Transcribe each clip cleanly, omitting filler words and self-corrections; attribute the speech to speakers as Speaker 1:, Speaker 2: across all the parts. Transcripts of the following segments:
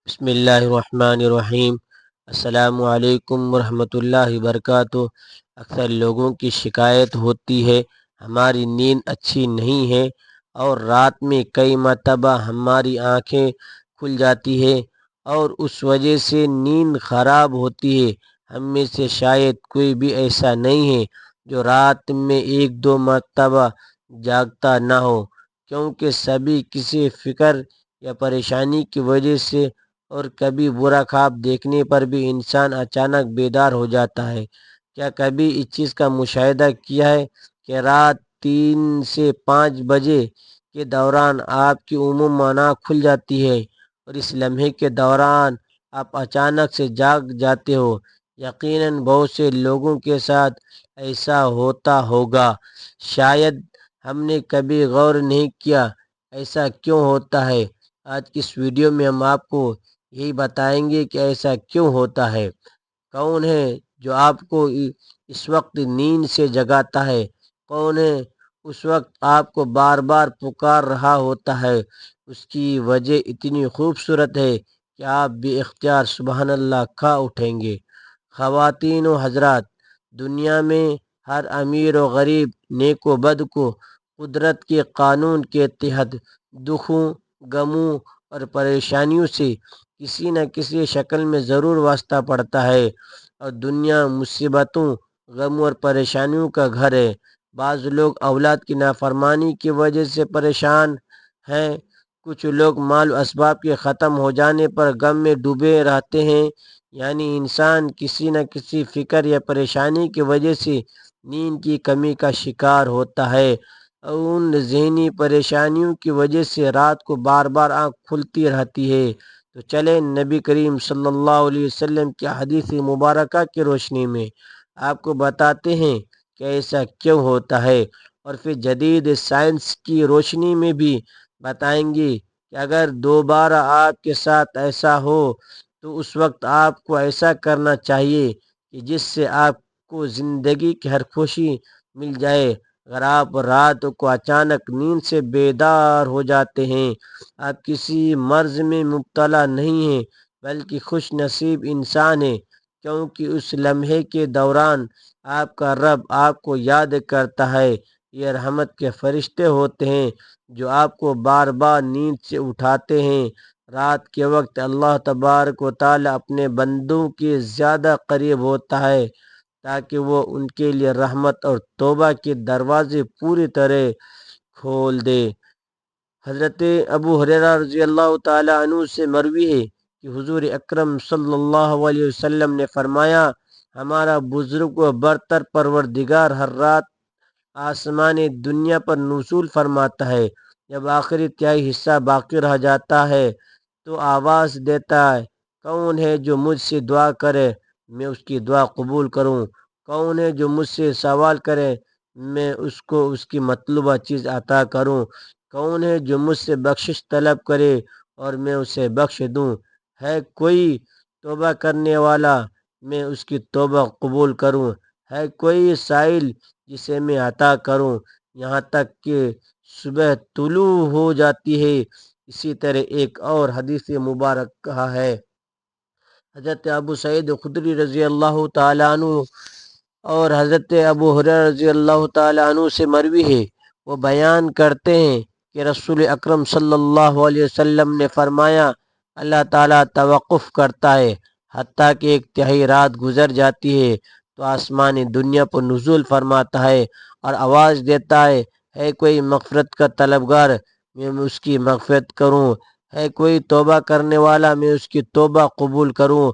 Speaker 1: بسم اللہ الرحمن الرحیم۔ السلام علیکم ورحمۃ اللہ وبرکاتہ۔ اکثر لوگوں کی شکایت ہوتی ہے ہماری نیند اچھی نہیں ہے اور رات میں کئی مرتبہ ہماری آنکھیں کھل جاتی ہے اور اس وجہ سے نیند خراب ہوتی ہے۔ ہم میں سے شاید کوئی بھی ایسا نہیں ہے جو رات میں ایک دو مرتبہ جاگتا نہ ہو، کیونکہ سبھی کسی فکر یا پریشانی کی وجہ سے اور کبھی برا خواب دیکھنے پر بھی انسان اچانک بیدار ہو جاتا ہے۔ کیا کبھی اس چیز کا مشاہدہ کیا ہے کہ رات 3 سے 5 بجے کے دوران آپ کی عموماً آنکھ کھل جاتی ہے اور اس لمحے کے دوران آپ اچانک سے جاگ جاتے ہو؟ یقیناً بہت سے لوگوں کے ساتھ ایسا ہوتا ہوگا۔ شاید ہم نے کبھی غور نہیں کیا ایسا کیوں ہوتا ہے۔ آج کی اس ویڈیو میں ہم آپ کو یہی بتائیں گے کہ ایسا کیوں ہوتا ہے۔ کون ہے جو آپ کو اس وقت نیند سے جگاتا ہے؟ کون ہے اس وقت آپ کو بار بار پکار رہا ہوتا ہے؟ اس کی وجہ اتنی خوبصورت ہے کہ آپ بھی اختیار سبحان اللہ کھا اٹھیں گے۔ خواتین و حضرات، دنیا میں ہر امیر و غریب، نیک و بد کو قدرت کے قانون کے تحت دکھوں، غموں اور پریشانیوں سے کسی نہ کسی شکل میں ضرور واسطہ پڑتا ہے، اور دنیا مصیبتوں، غم اور پریشانیوں کا گھر ہے۔ بعض لوگ اولاد کی نافرمانی کی وجہ سے پریشان ہیں، کچھ لوگ مال و اسباب کے ختم ہو جانے پر غم میں ڈوبے رہتے ہیں۔ یعنی انسان کسی نہ کسی فکر یا پریشانی کی وجہ سے نیند کی کمی کا شکار ہوتا ہے، اور ان ذہنی پریشانیوں کی وجہ سے رات کو بار بار آنکھ کھلتی رہتی ہے۔ تو چلیں نبی کریم صلی اللہ علیہ وسلم کی حدیث مبارکہ کی روشنی میں آپ کو بتاتے ہیں کہ ایسا کیوں ہوتا ہے، اور پھر جدید سائنس کی روشنی میں بھی بتائیں گے کہ اگر دوبارہ آپ کے ساتھ ایسا ہو تو اس وقت آپ کو ایسا کرنا چاہیے کہ جس سے آپ کو زندگی کی ہر خوشی مل جائے۔ اگر آپ رات کو اچانک نیند سے بیدار ہو جاتے ہیں، آپ کسی مرض میں مبتلا نہیں ہیں بلکہ خوش نصیب انسان ہیں، کیونکہ اس لمحے کے دوران آپ کا رب آپ کو یاد کرتا ہے۔ یہ رحمت کے فرشتے ہوتے ہیں جو آپ کو بار بار نیند سے اٹھاتے ہیں۔ رات کے وقت اللہ تبارک و تعالی اپنے بندوں کے زیادہ قریب ہوتا ہے تاکہ وہ ان کے لیے رحمت اور توبہ کے دروازے پوری طرح کھول دے۔ حضرت ابو ہریرہ رضی اللہ تعالی عنہ سے مروی ہے کہ حضور اکرم صلی اللہ علیہ وسلم نے فرمایا، ہمارا بزرگ و برتر پروردگار ہر رات آسمان دنیا پر نزول فرماتا ہے۔ جب آخری تہائی حصہ باقی رہ جاتا ہے تو آواز دیتا ہے، کون ہے جو مجھ سے دعا کرے، میں اس کی دعا قبول کروں؟ کون ہے جو مجھ سے سوال کرے، میں اس کو اس کی مطلوبہ چیز عطا کروں؟ کون ہے جو مجھ سے بخشش طلب کرے اور میں اسے بخش دوں؟ ہے کوئی توبہ کرنے والا، میں اس کی توبہ قبول کروں؟ ہے کوئی سائل جسے میں عطا کروں؟ یہاں تک کہ صبح طلوع ہو جاتی ہے۔ اسی طرح ایک اور حدیث مبارک کہا ہے، حضرت ابو سعید خدری رضی اللہ تعالیٰ عنہ اور حضرت ابو ہریرہ رضی اللہ تعالیٰ عنہ سے مروی ہے، وہ بیان کرتے ہیں کہ رسول اکرم صلی اللہ علیہ وسلم نے فرمایا، اللہ تعالیٰ توقف کرتا ہے حتیٰ کہ ایک تہائی رات گزر جاتی ہے تو آسمان دنیا پر نزول فرماتا ہے اور آواز دیتا ہے کوئی مغفرت کا طلبگار، میں اس کی مغفرت کروں؟ ہے کوئی توبہ کرنے والا، میں اس کی توبہ قبول کروں؟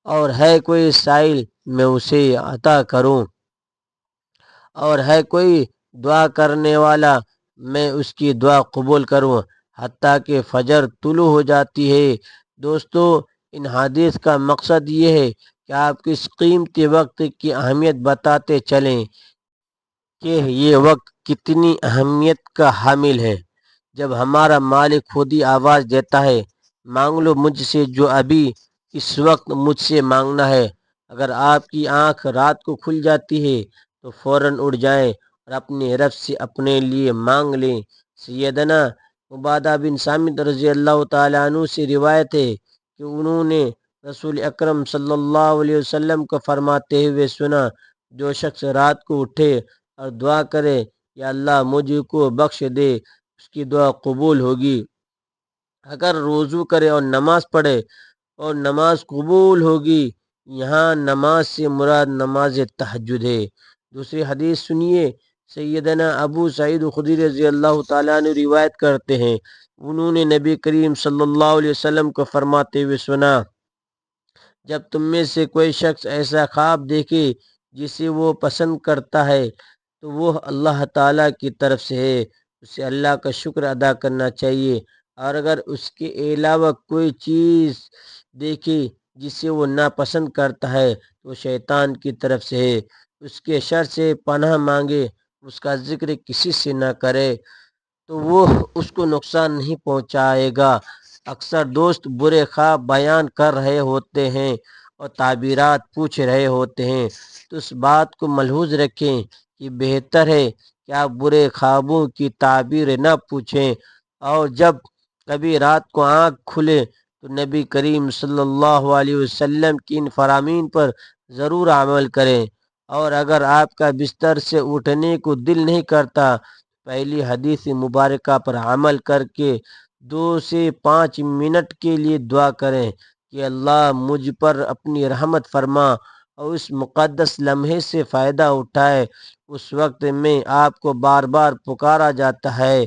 Speaker 1: اور ہے کوئی سائل، میں اسے عطا کروں؟ اور ہے کوئی دعا کرنے والا، میں اس کی دعا قبول کروں؟ حتیٰ کہ فجر طلوع ہو جاتی ہے۔ دوستو، ان حدیث کا مقصد یہ ہے کہ آپ کو اس قیمتی وقت کی اہمیت بتاتے چلیں کہ یہ وقت کتنی اہمیت کا حامل ہے۔ جب ہمارا مالک خود ہی آواز دیتا ہے، مانگ لو مجھ سے جو ابھی اس وقت مجھ سے مانگنا ہے۔ اگر آپ کی آنکھ رات کو کھل جاتی ہے تو فوراً اٹھ جائیں اور اپنے رب سے اپنے لیے مانگ لیں۔ سیدنا عبادہ بن صامت رضی اللہ تعالیٰ عنہ سے روایت ہے کہ کہ انہوں نے رسول اکرم صلی اللہ علیہ وسلم کو فرماتے ہوئے سنا، جو شخص رات کو اٹھے اور دعا کرے یا اللہ مجھ کو بخش دے، اس کی دعا قبول ہوگی۔ اگر روزو کرے اور نماز پڑھے اور نماز قبول ہوگی۔ یہاں نماز سے مراد نماز تہجد ہے۔ دوسری حدیث سنیے، سیدنا ابو سعید خدری رضی اللہ تعالیٰ عنہ روایت کرتے ہیں، انہوں نے نبی کریم صلی اللہ علیہ وسلم کو فرماتے ہوئے سنا، جب تم میں سے کوئی شخص ایسا خواب دیکھے جسے وہ پسند کرتا ہے تو وہ اللہ تعالیٰ کی طرف سے ہے، اسے اللہ کا شکر ادا کرنا چاہیے، اور اگر اس کے علاوہ کوئی چیز دیکھے جسے وہ ناپسند کرتا ہے تو وہ شیطان کی طرف سے ہے، اس کے شر سے پناہ مانگے، اس کا ذکر کسی سے نہ کرے تو وہ اس کو نقصان نہیں پہنچائے گا۔ اکثر دوست برے خواب بیان کر رہے ہوتے ہیں اور تعبیرات پوچھ رہے ہوتے ہیں، تو اس بات کو ملحوظ رکھیں کہ بہتر ہے کہ آپ برے خوابوں کی تعبیر نہ پوچھیں، اور جب کبھی رات کو آنکھ کھلے تو نبی کریم صلی اللہ علیہ وسلم کی ان فرامین پر ضرور عمل کریں، اور اگر آپ کا بستر سے اٹھنے کو دل نہیں کرتا، پہلی حدیث مبارکہ پر عمل کر کے 2 سے 5 منٹ کے لیے دعا کریں کہ اللہ مجھ پر اپنی رحمت فرما، اور اس مقدس لمحے سے فائدہ اٹھائے۔ اس وقت میں آپ کو بار بار پکارا جاتا ہے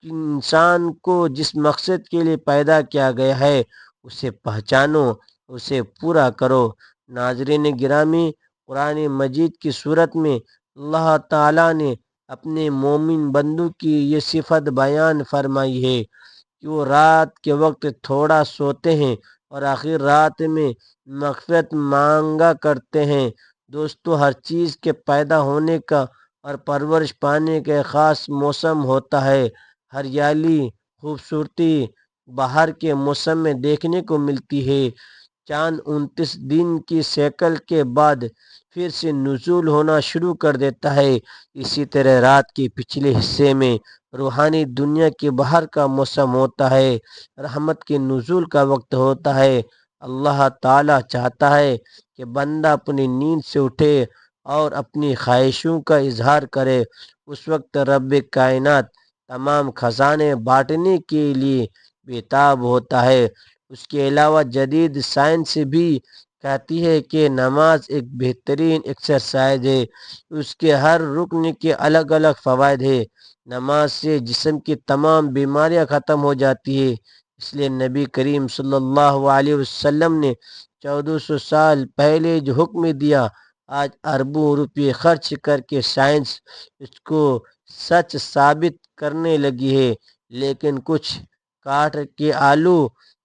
Speaker 1: کہ انسان کو جس مقصد کے لیے پیدا کیا گیا ہے اسے پہچانو، اسے پورا کرو۔ ناظرین گرامی، قرآن مجید کی صورت میں اللہ تعالیٰ نے اپنے مومن بندوں کی یہ صفت بیان فرمائی ہے کہ وہ رات کے وقت تھوڑا سوتے ہیں اور آخر رات میں مغفرت مانگا کرتے ہیں۔ دوستو، ہر چیز کے پیدا ہونے کا اور پرورش پانے کا ایک خاص موسم ہوتا ہے۔ ہریالی، خوبصورتی باہر کے موسم میں دیکھنے کو ملتی ہے۔ چاند 29 دن کی سائیکل کے بعد پھر سے نزول ہونا شروع کر دیتا ہے، اسی طرح رات کے پچھلے حصے میں روحانی دنیا کے باہر کا موسم ہوتا ہے، رحمت کے نزول کا وقت ہوتا ہے۔ اللہ تعالیٰ چاہتا ہے کہ بندہ اپنی نیند سے اٹھے اور اپنی خواہشوں کا اظہار کرے، اس وقت رب کائنات تمام خزانے بانٹنے کے لیے بےتاب ہوتا ہے۔ اس کے علاوہ جدید سائنس بھی کہتی ہے کہ نماز ایک بہترین ایکسرسائز ہے، اس کے ہر رکن کے الگ الگ فوائد ہیں۔ نماز سے جسم کی تمام بیماریاں ختم ہو جاتی ہیں، اس لیے نبی کریم صلی اللہ علیہ وسلم نے 1400 سال پہلے جو حکم دیا، آج اربوں روپے خرچ کر کے سائنس اس کو سچ ثابت کرنے لگی ہے، لیکن کچھ کاٹ کے آلو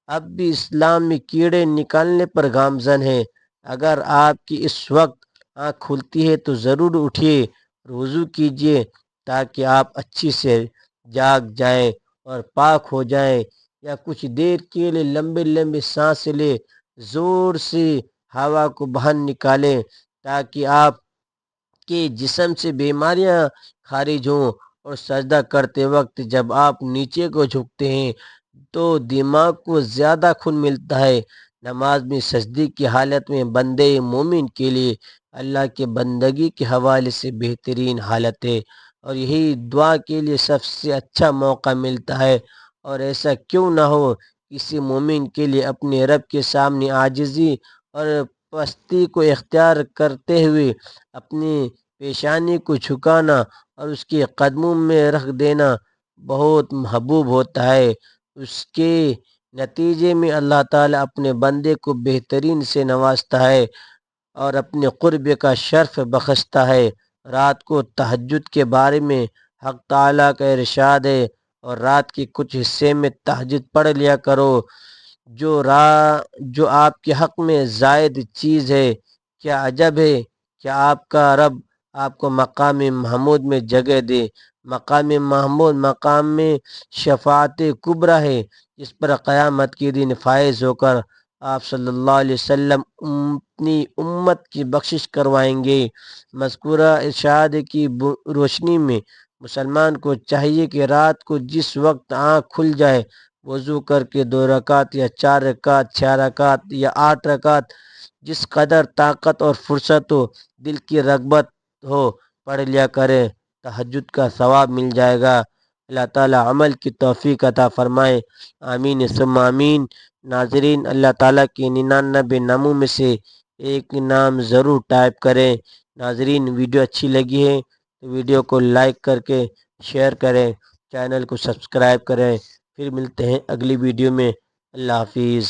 Speaker 1: اب بھی اسلام میں کیڑے نکالنے پر گامزن ہیں۔ اگر آپ کی اس وقت آنکھ کھلتی ہے تو ضرور اٹھیے، وضو کیجیے تاکہ آپ اچھی سے جاگ جائیں اور پاک ہو جائیں، یا کچھ دیر کے لیے لمبے لمبے سانس لے، زور سے ہوا کو باہر نکالیں تاکہ آپ کے جسم سے بیماریاں خارج ہوں۔ اور سجدہ کرتے وقت جب آپ نیچے کو جھکتے ہیں تو دماغ کو زیادہ خون ملتا ہے۔ نماز میں سجدے کی حالت میں بندے مومن کے لیے اللہ کے بندگی کے حوالے سے بہترین حالت ہے، اور یہی دعا کے لیے سب سے اچھا موقع ملتا ہے۔ اور ایسا کیوں نہ ہو، کسی مومن کے لیے اپنے رب کے سامنے عاجزی اور پستی کو اختیار کرتے ہوئے اپنی پیشانی کو جھکانا اور اس کے قدموں میں رکھ دینا بہت محبوب ہوتا ہے۔ اس کے نتیجے میں اللہ تعالیٰ اپنے بندے کو بہترین سے نوازتا ہے اور اپنے قرب کا شرف بخشتا ہے۔ رات کو تہجد کے بارے میں حق تعالیٰ کا ارشاد ہے، اور رات کے کچھ حصے میں تہجد پڑھ لیا کرو، جو آپ کے حق میں زائد چیز ہے۔ کیا عجب ہے کہ آپ کا رب آپ کو مقام محمود میں جگہ دے۔ مقام محمود مقام میں شفاعت کبریٰ ہے، جس پر قیامت کے دن فائز ہو کر آپ صلی اللہ علیہ وسلم اپنی امت کی بخشش کروائیں گے۔ مذکورہ ارشاد کی روشنی میں مسلمان کو چاہیے کہ رات کو جس وقت آنکھ کھل جائے وضو کر کے 2 رکعت یا 4 رکعت، 6 رکعت یا 8 رکعت، جس قدر طاقت اور فرصت ہو، دل کی رغبت ہو، پڑھ لیا کریں، تہجد کا ثواب مل جائے گا۔ اللہ تعالیٰ عمل کی توفیق عطا فرمائے، آمین ثم آمین۔ ناظرین، اللہ تعالیٰ کے 99 ناموں میں سے ایک نام ضرور ٹائپ کریں۔ ناظرین، ویڈیو اچھی لگی ہے تو ویڈیو کو لائک کر کے شیئر کریں، چینل کو سبسکرائب کریں۔ پھر ملتے ہیں اگلی ویڈیو میں۔ اللہ حافظ۔